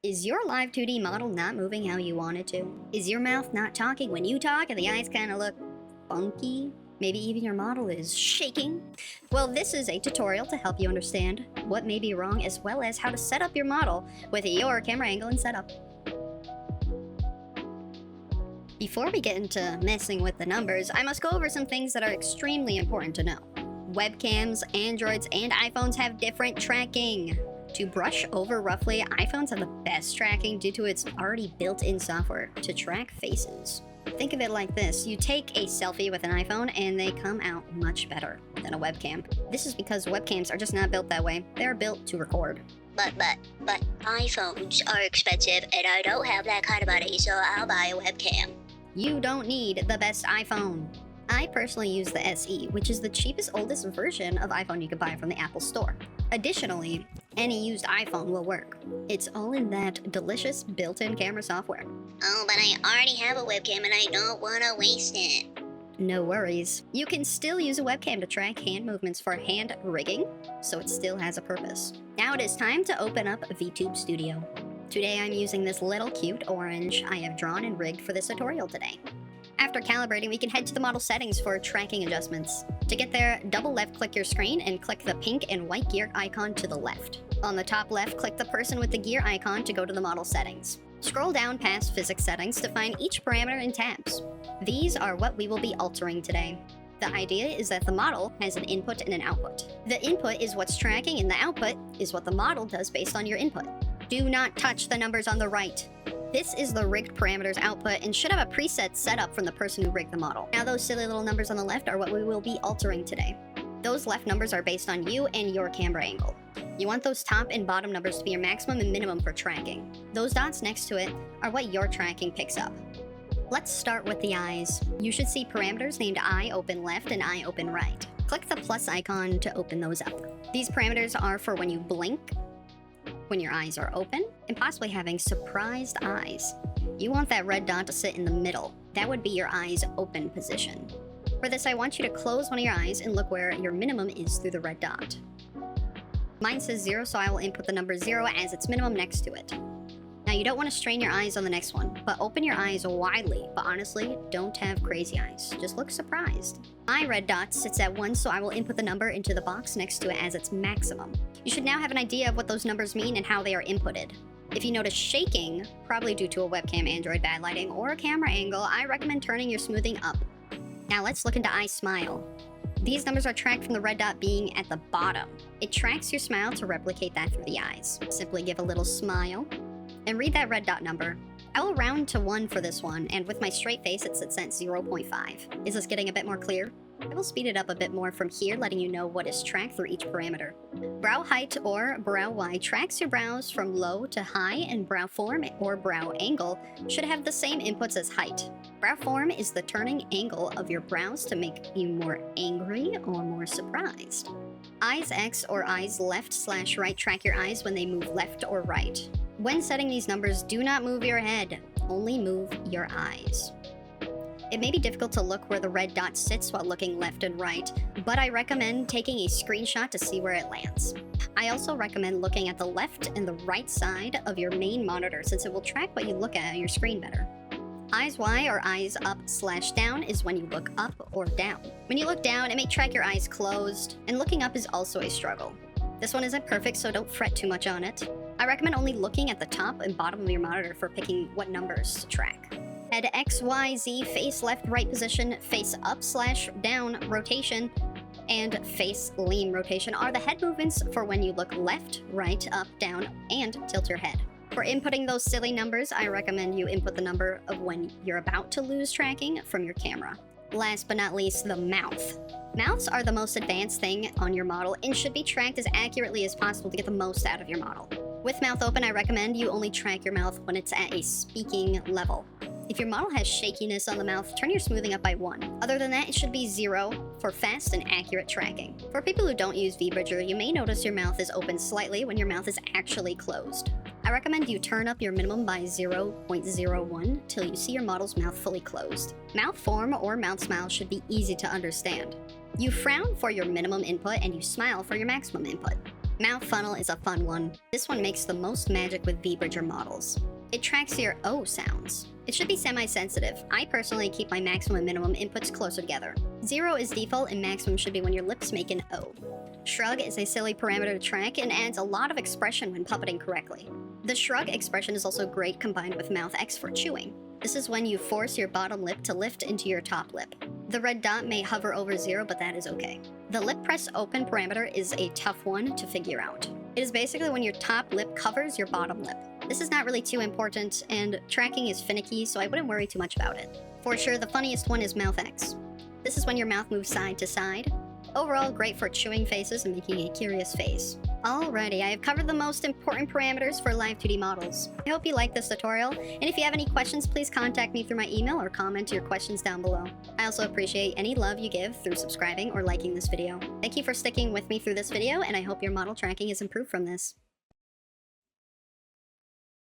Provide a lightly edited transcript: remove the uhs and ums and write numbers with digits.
Is your live 2D model not moving how you want it to? Is your mouth not talking when you talk and the eyes kind of look funky? Maybe even your model is shaking? Well, this is a tutorial to help you understand what may be wrong as well as how to set up your model with your camera angle and setup. Before we get into messing with the numbers, I must go over some things that are extremely important to know. Webcams, Androids, and iPhones have different tracking. To brush over roughly, iPhones have the best tracking due to its already built-in software to track faces. Think of it like this: you take a selfie with an iPhone and they come out much better than a webcam. This is because webcams are just not built that way. They're built to record. But iPhones are expensive and I don't have that kind of money, so I'll buy a webcam. You don't need the best iPhone. I personally use the SE, which is the cheapest, oldest version of iPhone you could buy from the Apple Store. Additionally, any used iPhone will work. It's all in that delicious built-in camera software. Oh, but I already have a webcam and I don't want to waste it. No worries. You can still use a webcam to track hand movements for hand rigging, so it still has a purpose. Now it is time to open up Vtube Studio. Today I'm using this little cute orange I have drawn and rigged for this tutorial today. After calibrating, we can head to the model settings for tracking adjustments. To get there, double left-click your screen and click the pink and white gear icon to the left. On the top left, click the person with the gear icon to go to the model settings. Scroll down past physics settings to find each parameter in tabs. These are what we will be altering today. The idea is that the model has an input and an output. The input is what's tracking and the output is what the model does based on your input. Do not touch the numbers on the right. This is the rigged parameters output and should have a preset set up from the person who rigged the model. Now those silly little numbers on the left are what we will be altering today. Those left numbers are based on you and your camera angle. You want those top and bottom numbers to be your maximum and minimum for tracking. Those dots next to it are what your tracking picks up. Let's start with the eyes. You should see parameters named eye open left and eye open right. Click the plus icon to open those up. These parameters are for when you blink, when your eyes are open, and possibly having surprised eyes. You want that red dot to sit in the middle. That would be your eyes open position. For this, I want you to close one of your eyes and look where your minimum is through the red dot. Mine says 0, so I will input the number 0 as its minimum next to it. Now you don't want to strain your eyes on the next one, but open your eyes widely, but honestly, don't have crazy eyes. Just look surprised. My red dot sits at 1, so I will input the number into the box next to it as its maximum. You should now have an idea of what those numbers mean and how they are inputted. If you notice shaking, probably due to a webcam, Android, bad lighting, or a camera angle, I recommend turning your smoothing up. Now let's look into eye smile. These numbers are tracked from the red dot being at the bottom. It tracks your smile to replicate that through the eyes. Simply give a little smile and read that red dot number. I will round to 1 for this one, and with my straight face it sits at 0.5. Is this getting a bit more clear? I will speed it up a bit more from here, letting you know what is tracked through each parameter. Brow height or brow wide tracks your brows from low to high, and brow form or brow angle should have the same inputs as height. Brow form is the turning angle of your brows to make you more angry or more surprised. Eyes X or eyes left/right track your eyes when they move left or right. When setting these numbers, do not move your head, only move your eyes. It may be difficult to look where the red dot sits while looking left and right, but I recommend taking a screenshot to see where it lands. I also recommend looking at the left and the right side of your main monitor, since it will track what you look at on your screen better. Eyes Y or eyes up/down is when you look up or down. When you look down, it may track your eyes closed, and looking up is also a struggle. This one isn't perfect, so don't fret too much on it. I recommend only looking at the top and bottom of your monitor for picking what numbers to track. Head X, Y, Z, face left, right position, face up/down rotation, and face lean rotation are the head movements for when you look left, right, up, down, and tilt your head. For inputting those silly numbers, I recommend you input the number of when you're about to lose tracking from your camera. Last but not least, the mouth. Mouths are the most advanced thing on your model and should be tracked as accurately as possible to get the most out of your model. With mouth open, I recommend you only track your mouth when it's at a speaking level. If your model has shakiness on the mouth, turn your smoothing up by 1. Other than that, it should be 0 for fast and accurate tracking. For people who don't use VBridger, you may notice your mouth is open slightly when your mouth is actually closed. I recommend you turn up your minimum by 0.01 till you see your model's mouth fully closed. Mouth form or mouth smile should be easy to understand. You frown for your minimum input and you smile for your maximum input. Mouth funnel is a fun one. This one makes the most magic with VBridger models. It tracks your O sounds. It should be semi-sensitive. I personally keep my maximum and minimum inputs closer together. 0 is default and maximum should be when your lips make an O. Shrug is a silly parameter to track and adds a lot of expression when puppeting correctly. The shrug expression is also great combined with mouth X for chewing. This is when you force your bottom lip to lift into your top lip. The red dot may hover over 0, but that is okay. The lip press open parameter is a tough one to figure out. It is basically when your top lip covers your bottom lip. This is not really too important, and tracking is finicky, so I wouldn't worry too much about it. For sure, the funniest one is mouth X. This is when your mouth moves side to side. Overall, great for chewing faces and making a curious face. Alrighty, I have covered the most important parameters for live 2D models. I hope you liked this tutorial, and if you have any questions, please contact me through my email or comment your questions down below. I also appreciate any love you give through subscribing or liking this video. Thank you for sticking with me through this video, and I hope your model tracking is improved from this.